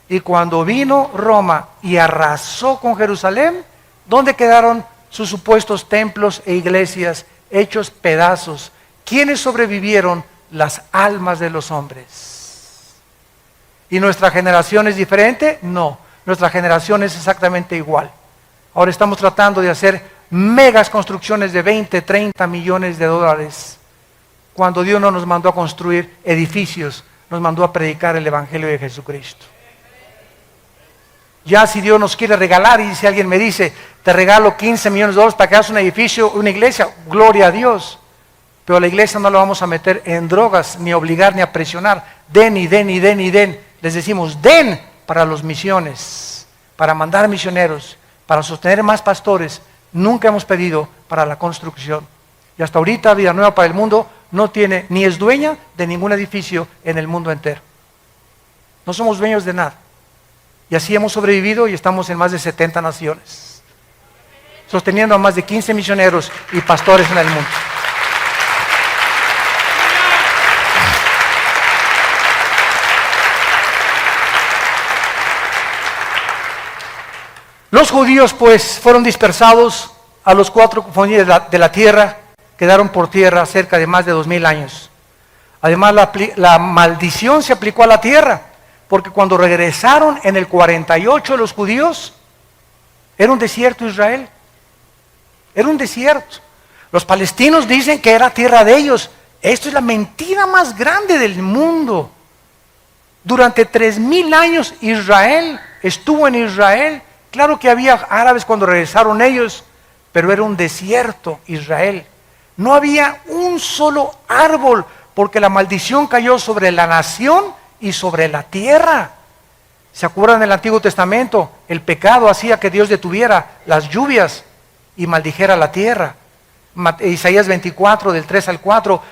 Y cuando vino Roma y arrasó con Jerusalén, ¿dónde quedaron sus supuestos templos e iglesias hechos pedazos? ¿Quiénes sobrevivieron? Las almas de los hombres. ¿Y nuestra generación es diferente? No, nuestra generación es exactamente igual. Ahora estamos tratando de hacer megas construcciones de 20, 30 millones de dólares, cuando Dios no nos mandó a construir edificios, nos mandó a predicar el Evangelio de Jesucristo. Ya si Dios nos quiere regalar, y si alguien me dice, te regalo 15 millones de dólares para que hagas un edificio, una iglesia, gloria a Dios. Pero la iglesia no la vamos a meter en drogas, ni a obligar, ni a presionar. Den y den y den y den. Les decimos, den para las misiones, para mandar misioneros, para sostener más pastores. Nunca hemos pedido para la construcción. Y hasta ahorita Vida Nueva para el Mundo no tiene, ni es dueña de ningún edificio en el mundo entero. No somos dueños de nada. Y así hemos sobrevivido y estamos en más de 70 naciones, sosteniendo a más de 15 misioneros y pastores en el mundo. Los judíos pues fueron dispersados a los 4 confines de la tierra, quedaron por tierra cerca de más de 2000 años. Además la maldición se aplicó a la tierra, porque cuando regresaron en el 48 los judíos, era un desierto Israel, era un desierto. Los palestinos dicen que era tierra de ellos. Esto es la mentira más grande del mundo. Durante 3000 años Israel estuvo en Israel. Claro que había árabes cuando regresaron ellos, pero era un desierto Israel. No había un solo árbol, porque la maldición cayó sobre la nación y sobre la tierra. ¿Se acuerdan del Antiguo Testamento? El pecado hacía que Dios detuviera las lluvias y maldijera la tierra. Isaías 24, del 3 al 4,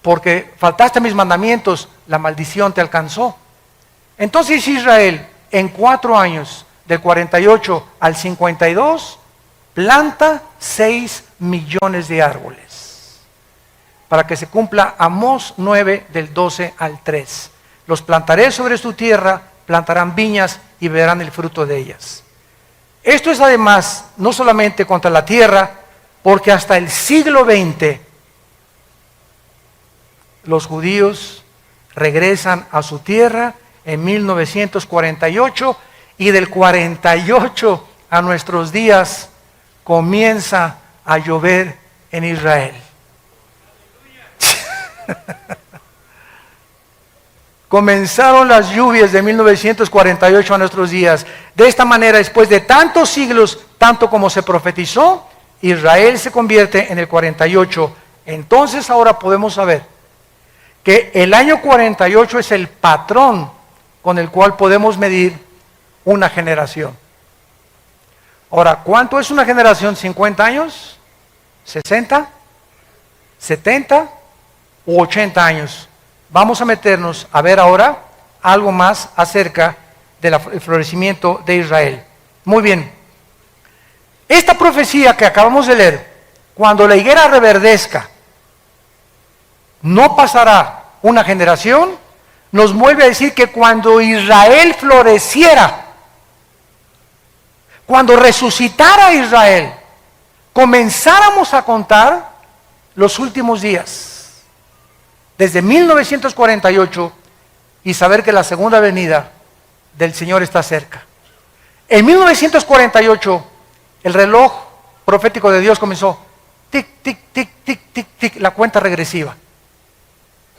porque faltaste a mis mandamientos, la maldición te alcanzó. Entonces Israel, en 4 años, del 48 al 52, planta 6 millones de árboles, para que se cumpla Amós 9, del 12 al 3. Los plantaré sobre su tierra, plantarán viñas y verán el fruto de ellas. Esto es además no solamente contra la tierra, porque hasta el siglo XX los judíos regresan a su tierra en 1948, y del 48 a nuestros días comienza a llover en Israel. Comenzaron las lluvias de 1948 a nuestros días. De esta manera, después de tantos siglos, tanto como se profetizó, Israel se convierte en el 48 Entonces ahora podemos saber que el año 48 es el patrón con el cual podemos medir una generación. Ahora, ¿cuánto es una generación? ¿50 años? ¿60? ¿70? ¿U 80 años? Vamos a meternos a ver ahora algo más acerca del florecimiento de Israel. Muy bien. Esta profecía que acabamos de leer, cuando la higuera reverdezca, no pasará una generación, nos vuelve a decir que cuando Israel floreciera, cuando resucitara Israel, comenzáramos a contar los últimos días, desde 1948, y saber que la segunda venida del Señor está cerca. En 1948, el reloj profético de Dios comenzó, tic, tic, tic, tic, tic, tic, la cuenta regresiva.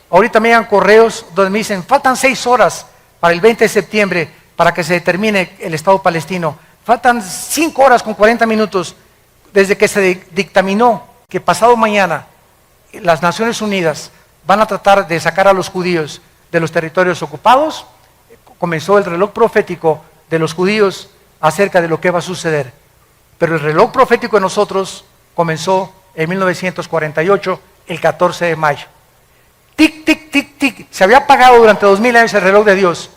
Ahorita me llegan correos donde me dicen, faltan 6 horas para el 20 de septiembre para que se determine el Estado palestino. Faltan 5 horas con 40 minutos desde que se dictaminó que pasado mañana las Naciones Unidas van a tratar de sacar a los judíos de los territorios ocupados. Comenzó el reloj profético de los judíos acerca de lo que va a suceder. Pero el reloj profético de nosotros comenzó en 1948, el 14 de mayo. Tic, tic, tic, tic. Se había apagado durante 2000 años el reloj de Dios.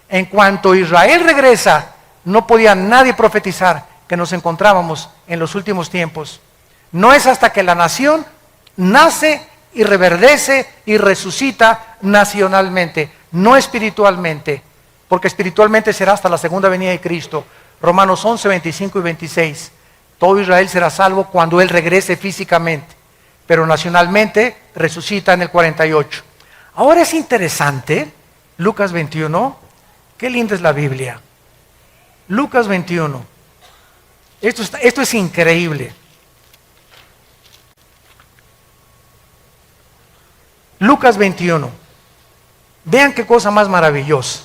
En cuanto Israel regresa, no podía nadie profetizar que nos encontrábamos en los últimos tiempos. No es hasta que la nación nace y reverdece y resucita nacionalmente, no espiritualmente, porque espiritualmente será hasta la segunda venida de Cristo. Romanos 11, 25 y 26. Todo Israel será salvo cuando Él regrese físicamente, pero nacionalmente resucita en el 48. Ahora es interesante, Lucas 21, qué linda es la Biblia. Lucas 21, esto es increíble. Lucas 21, vean qué cosa más maravillosa.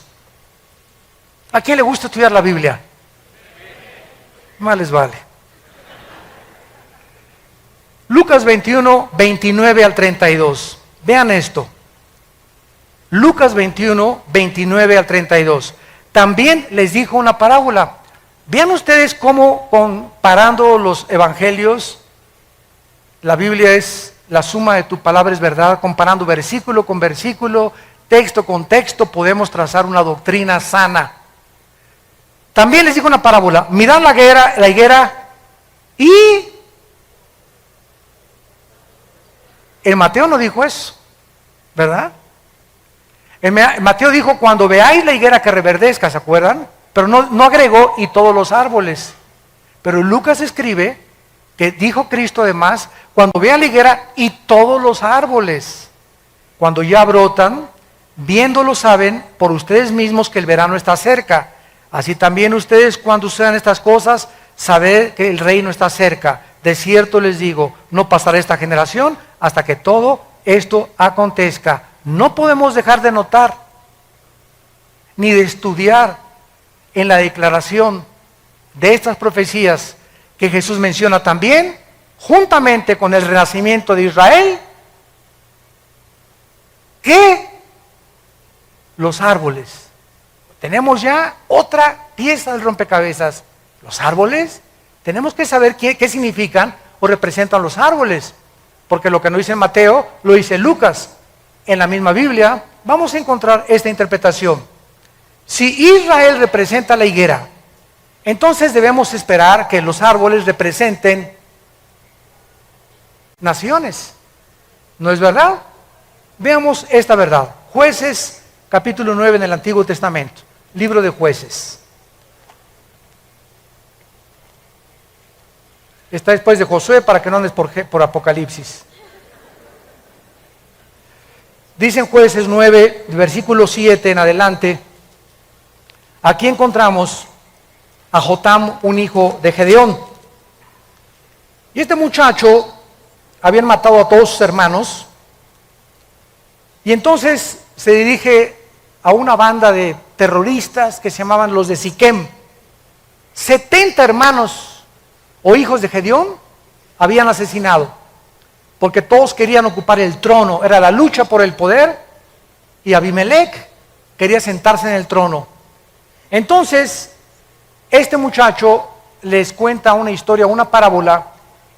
¿A quién le gusta estudiar la Biblia? Más les vale. Lucas 21, 29 al 32. Vean esto. Lucas 21, 29 al 32. También les dijo una parábola. Vean ustedes cómo comparando los evangelios, la Biblia es la suma de tu palabra es verdad, comparando versículo con versículo, texto con texto, podemos trazar una doctrina sana. También les dijo una parábola. Mirad la higuera y... El Mateo no dijo eso, ¿verdad? El Mateo dijo, cuando veáis la higuera que reverdezca, ¿se acuerdan? Pero no agregó, y todos los árboles. Pero Lucas escribe que dijo Cristo además, cuando vea la higuera y todos los árboles, cuando ya brotan, viéndolo saben por ustedes mismos que el verano está cerca. Así también ustedes cuando sucedan estas cosas, sabed que el reino está cerca. De cierto les digo, no pasará esta generación hasta que todo esto acontezca. No podemos dejar de notar, ni de estudiar en la declaración de estas profecías que Jesús menciona también, juntamente con el renacimiento de Israel, que los árboles. Tenemos ya otra pieza del rompecabezas. Los árboles, tenemos que saber qué significan o representan los árboles, porque lo que no dice Mateo, lo dice Lucas. En la misma Biblia vamos a encontrar esta interpretación. Si Israel representa la higuera, entonces debemos esperar que los árboles representen naciones. ¿No es verdad? Veamos esta verdad. Jueces, capítulo 9 en el Antiguo Testamento. Libro de Jueces. Está después de Josué para que no andes por Apocalipsis. Dice en Jueces 9, versículo 7 en adelante, aquí encontramos a Jotam, un hijo de Gedeón. Y este muchacho habían matado a todos sus hermanos, y entonces se dirige a una banda de terroristas que se llamaban los de Siquem. 70 hermanos o hijos de Gedeón habían asesinado. porque todos querían ocupar el trono, era la lucha por el poder, y Abimelech quería sentarse en el trono. Entonces, este muchacho les cuenta una historia, una parábola,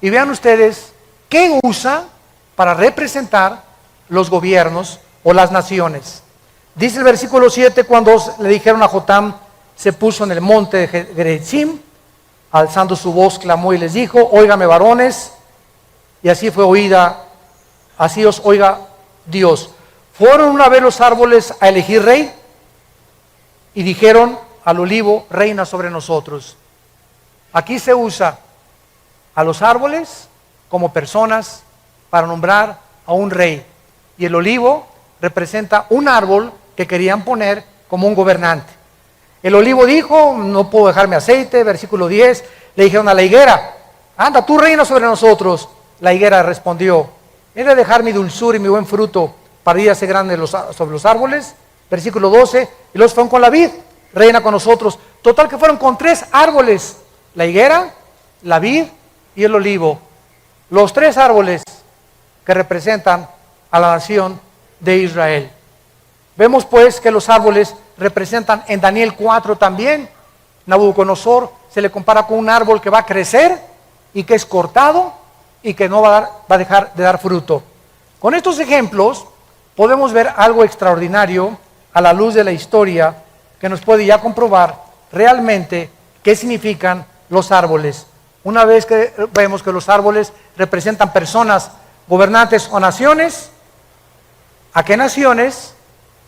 y vean ustedes qué usa para representar los gobiernos o las naciones. Dice el versículo 7, cuando le dijeron a Jotam, se puso en el monte de Gerizim, alzando su voz clamó y les dijo, óigame varones, y así fue oída, así os oiga Dios. Fueron una vez los árboles a elegir rey, y dijeron al olivo, reina sobre nosotros. Aquí se usa a los árboles como personas para nombrar a un rey, y el olivo representa un árbol que querían poner como un gobernante. El olivo dijo, no puedo dejarme aceite, versículo 10, le dijeron a la higuera, anda, tú reina sobre nosotros. La higuera respondió, he de dejar mi dulzura y mi buen fruto para ir a ser grande sobre los árboles. Versículo 12, y los fueron con la vid, reina con nosotros. Total que fueron con 3 árboles, la higuera, la vid y el olivo. Los 3 árboles que representan a la nación de Israel. Vemos pues que los árboles representan en Daniel 4 también. Nabucodonosor se le compara con un árbol que va a crecer y que es cortado y que no va a dejar de dar fruto. Con estos ejemplos podemos ver algo extraordinario a la luz de la historia que nos puede ya comprobar realmente qué significan los árboles. Una vez que vemos que los árboles representan personas, gobernantes o naciones, ¿a qué naciones?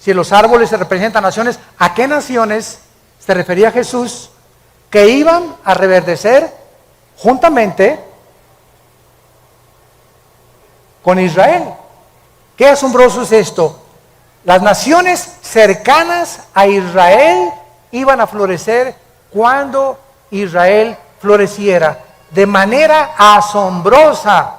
Si los árboles se representan naciones, ¿a qué naciones se refería Jesús que iban a reverdecer juntamente con Israel? Qué asombroso es esto. Las naciones cercanas a Israel iban a florecer cuando Israel floreciera. De manera asombrosa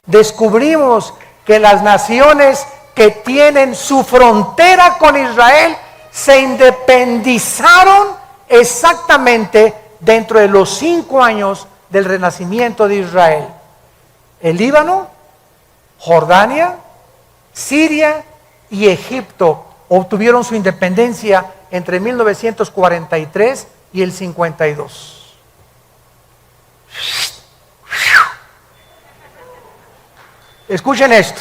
descubrimos que las naciones que tienen su frontera con Israel se independizaron exactamente dentro de los 5 años del renacimiento de Israel. El Líbano, Jordania, Siria y Egipto obtuvieron su independencia entre 1943 y el 52. Escuchen esto.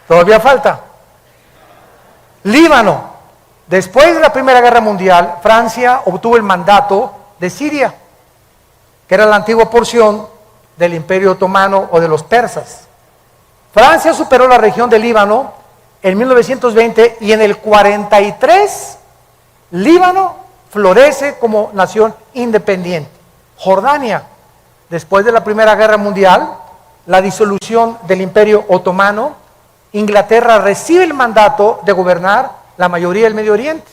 Todavía falta. Líbano. Después de la Primera Guerra Mundial, Francia obtuvo el mandato de Siria, que era la antigua porción del Imperio Otomano o de los persas. Francia superó la región del Líbano en 1920 y en el 43 Líbano florece como nación independiente. Jordania, después de la Primera Guerra Mundial, la disolución del Imperio Otomano, Inglaterra recibe el mandato de gobernar la mayoría del Medio Oriente.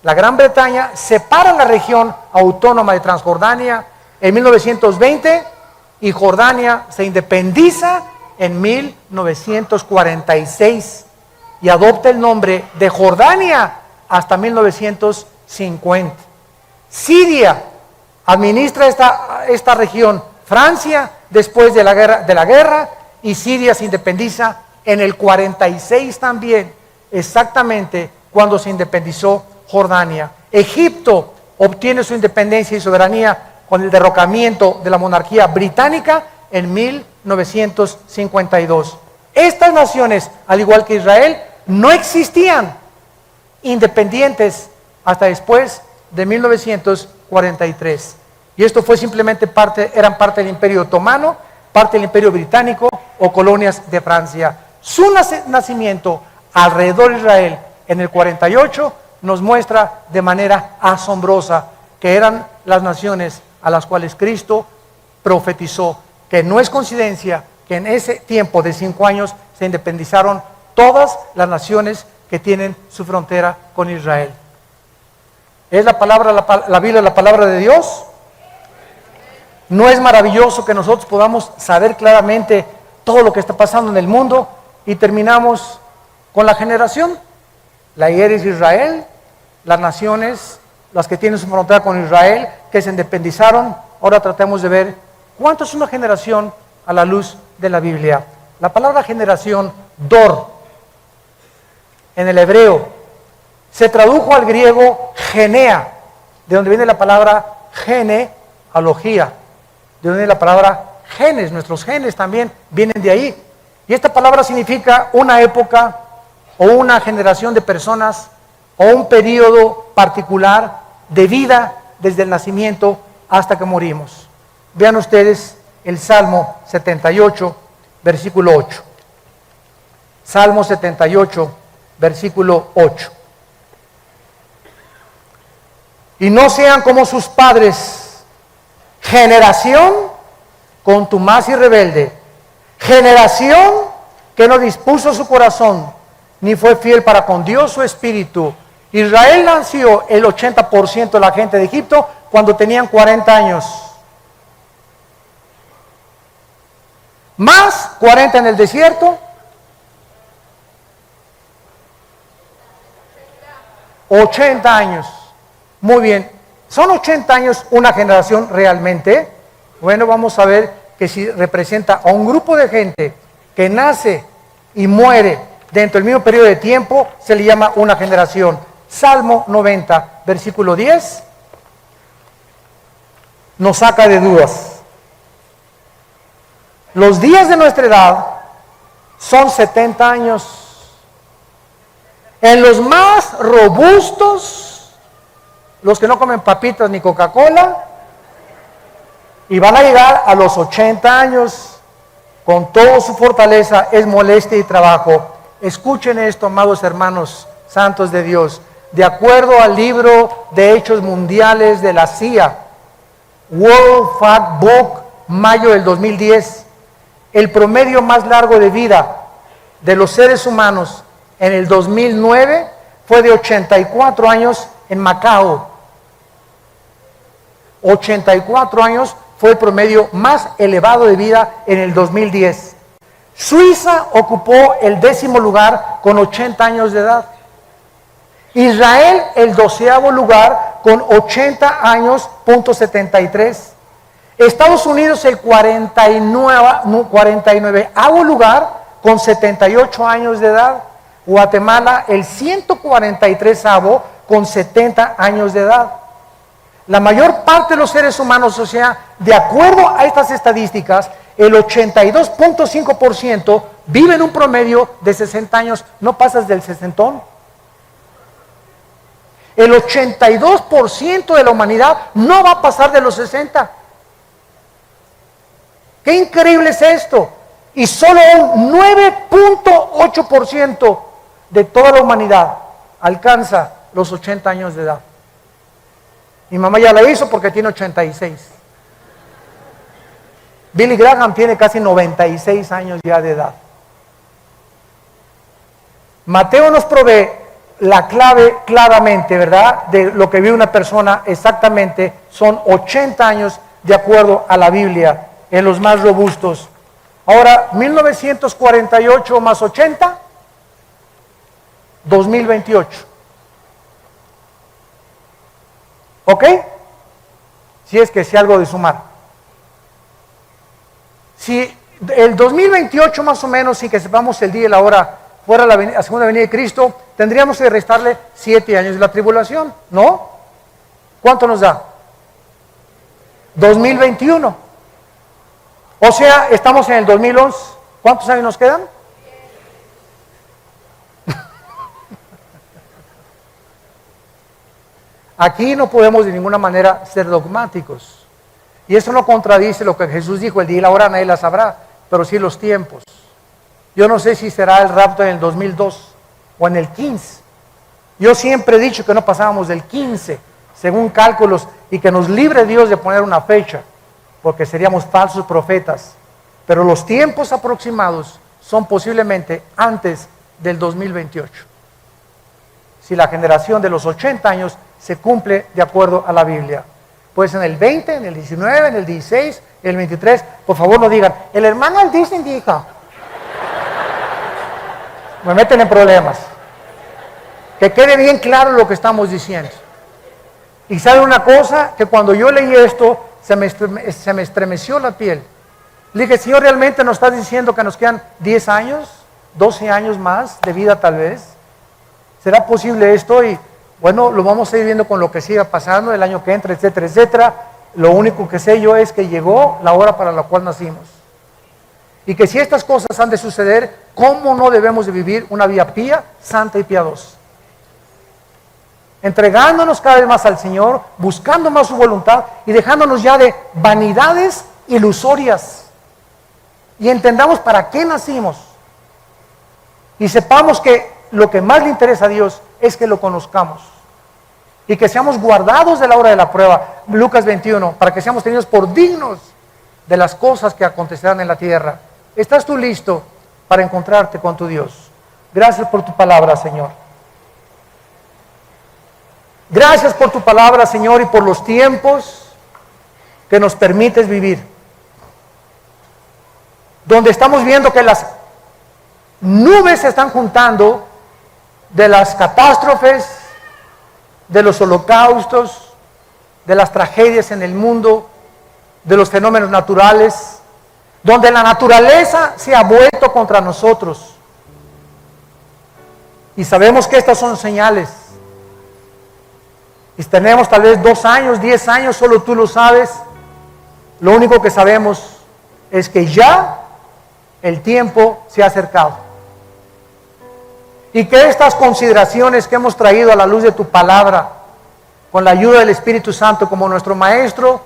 La Gran Bretaña separa la región autónoma de Transjordania en 1920 y Jordania se independiza en 1946 y adopta el nombre de Jordania hasta 1950. Siria administra esta región Francia después de la guerra y Siria se independiza en el 46 también, exactamente cuando se independizó Jordania. Egipto obtiene su independencia y soberanía con el derrocamiento de la monarquía británica en 1952. Estas naciones, al igual que Israel, no existían independientes hasta después de 1943. Y esto fue simplemente eran parte del Imperio Otomano, parte del Imperio Británico o colonias de Francia. Su nacimiento alrededor de Israel en el 48 nos muestra de manera asombrosa que eran las naciones a las cuales Cristo profetizó, que no es coincidencia que en ese tiempo de 5 años se independizaron todas las naciones que tienen su frontera con Israel. ¿Es la Biblia la palabra de Dios? ¿No es maravilloso que nosotros podamos saber claramente todo lo que está pasando en el mundo? Y terminamos con la generación. La higuera es Israel, las naciones, las que tienen su frontera con Israel, que se independizaron. Ahora tratemos de ver cuánto es una generación a la luz de la Biblia. La palabra generación, dor, en el hebreo, se tradujo al griego genea, de donde viene la palabra genealogía, de donde viene la palabra genes. Nuestros genes también vienen de ahí. Y esta palabra significa una época o una generación de personas o un periodo particular de vida desde el nacimiento hasta que morimos. Vean ustedes el Salmo 78, versículo 8. Salmo 78, versículo 8. Y no sean como sus padres, generación contumaz y rebelde, generación que no dispuso su corazón, ni fue fiel para con Dios su espíritu. Israel nació el 80% de la gente de Egipto cuando tenían 40 años. Más 40 en el desierto. 80 años. Muy bien. ¿Son 80 años una generación realmente? Bueno, vamos a ver que si representa a un grupo de gente que nace y muere dentro del mismo periodo de tiempo, se le llama una generación. Salmo 90, versículo 10, nos saca de dudas. Los días de nuestra edad son 70 años. En los más robustos, los que no comen papitas ni Coca-Cola, y van a llegar a los 80 años con toda su fortaleza, es molestia y trabajo. Escuchen esto, amados hermanos santos de Dios. De acuerdo al libro de Hechos Mundiales de la CIA, World Factbook, mayo del 2010, el promedio más largo de vida de los seres humanos en el 2009 fue de 84 años en Macao. 84 años fue el promedio más elevado de vida en el 2010. Suiza ocupó el 10º lugar con 80 años de edad. Israel el 12º lugar con 80 años, punto 73. Estados Unidos el 49º lugar con 78 años de edad. Guatemala el 143º con 70 años de edad. La mayor parte de los seres humanos, o sea, de acuerdo a estas estadísticas, el 82.5% vive en un promedio de 60 años. ¿No pasas del sesentón? El 82% de la humanidad no va a pasar de los 60. ¡Qué increíble es esto! Y solo un 9.8% de toda la humanidad alcanza los 80 años de edad. Mi mamá ya la hizo porque tiene 86. Billy Graham tiene casi 96 años ya de edad. Mateo nos provee la clave claramente, ¿verdad? De lo que vive una persona exactamente, son 80 años de acuerdo a la Biblia, en los más robustos. Ahora, 1948 más 80, 2028. ¿Ok? Si es que sé algo de sumar. Si el 2028 más o menos, sin que sepamos el día y la hora, fuera la segunda venida de Cristo, tendríamos que restarle 7 años de la tribulación, ¿no? ¿Cuánto nos da? 2021. O sea, estamos en el 2011. ¿Cuántos años nos quedan? Aquí no podemos de ninguna manera ser dogmáticos. Y eso no contradice lo que Jesús dijo, el día y la hora nadie la sabrá, pero sí los tiempos. Yo no sé si será el rapto en el 2002 o en el 15. Yo siempre he dicho que no pasábamos del 15, según cálculos, y que nos libre Dios de poner una fecha, porque seríamos falsos profetas. Pero los tiempos aproximados son posiblemente antes del 2028. Si la generación de los 80 años se cumple de acuerdo a la Biblia. Pues en el 20, en el 19, en el 16, en el 23, por favor no digan, el hermano Aldín dijo. Me meten en problemas. Que quede bien claro lo que estamos diciendo. Y sabe una cosa, que cuando yo leí esto, se me estremeció la piel. Le dije, Señor, ¿realmente nos estás diciendo que nos quedan 10 años, 12 años más de vida tal vez? ¿Será posible esto? Y bueno, lo vamos a ir viendo con lo que siga pasando el año que entra, etcétera, etcétera. Lo único que sé yo es que llegó la hora para la cual nacimos. Y que si estas cosas han de suceder, ¿cómo no debemos de vivir una vida pía, santa y piadosa? Entregándonos cada vez más al Señor, buscando más su voluntad y dejándonos ya de vanidades ilusorias. Y entendamos para qué nacimos. Y sepamos que lo que más le interesa a Dios es que lo conozcamos. Y que seamos guardados de la hora de la prueba. Lucas 21, para que seamos tenidos por dignos de las cosas que acontecerán en la tierra. ¿Estás tú listo para encontrarte con tu Dios? Gracias por tu palabra, Señor. Gracias por tu palabra, Señor, y por los tiempos que nos permites vivir. Donde estamos viendo que las nubes se están juntando de las catástrofes, de los holocaustos, de las tragedias en el mundo, de los fenómenos naturales, donde la naturaleza se ha vuelto contra nosotros. Y sabemos que estas son señales. Y tenemos tal vez 2 años, 10 años, solo tú lo sabes. Lo único que sabemos es que ya el tiempo se ha acercado. Y que estas consideraciones que hemos traído a la luz de tu palabra, con la ayuda del Espíritu Santo como nuestro Maestro,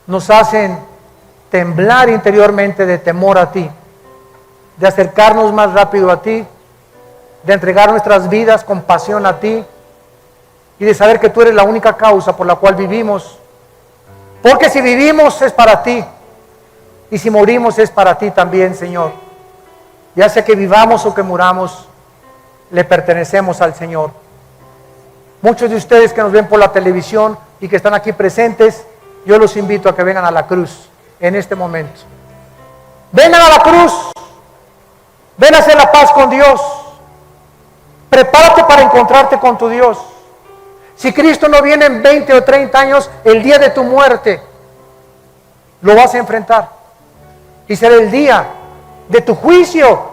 nos hacen temblar interiormente de temor a ti, de acercarnos más rápido a ti, de entregar nuestras vidas con pasión a ti, y de saber que tú eres la única causa por la cual vivimos. Porque si vivimos es para ti, y si morimos es para ti también, Señor. Ya sea que vivamos o que muramos, le pertenecemos al Señor. Muchos de ustedes que nos ven por la televisión y que están aquí presentes, yo los invito a que vengan a la cruz en este momento. Vengan a la cruz, ven a hacer la paz con Dios, prepárate para encontrarte con tu Dios. Si Cristo no viene en 20 o 30 años, el día de tu muerte, lo vas a enfrentar. Y será el día de tu juicio,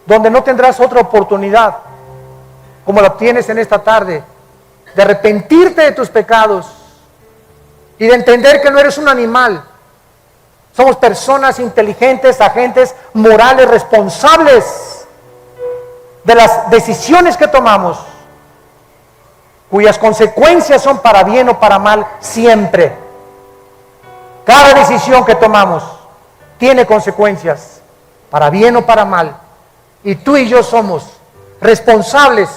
donde no tendrás otra oportunidad, como la tienes en esta tarde, de arrepentirte de tus pecados y de entender que no eres un animal. Somos personas inteligentes, agentes morales, responsables de las decisiones que tomamos, cuyas consecuencias son para bien o para mal siempre. Cada decisión que tomamos tiene consecuencias, para bien o para mal. Y tú y yo somos responsables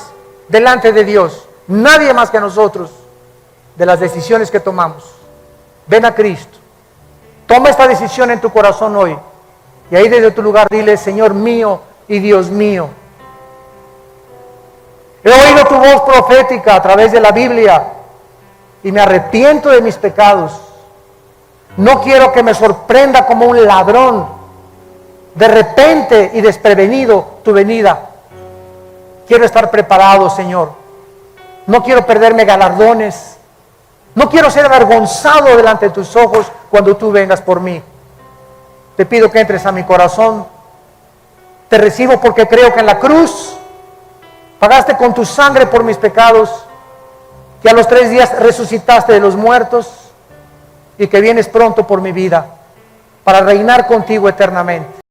delante de Dios, nadie más que nosotros, de las decisiones que tomamos. Ven a Cristo, toma esta decisión en tu corazón hoy, y ahí desde tu lugar dile: Señor mío y Dios mío, he oído tu voz profética a través de la Biblia y me arrepiento de mis pecados. No quiero que me sorprenda como un ladrón de repente y desprevenido tu venida. Quiero estar preparado, Señor. No quiero perderme galardones. No quiero ser avergonzado delante de tus ojos cuando tú vengas por mí. Te pido que entres a mi corazón. Te recibo porque creo que en la cruz pagaste con tu sangre por mis pecados, que a los 3 días resucitaste de los muertos y que vienes pronto por mi vida para reinar contigo eternamente.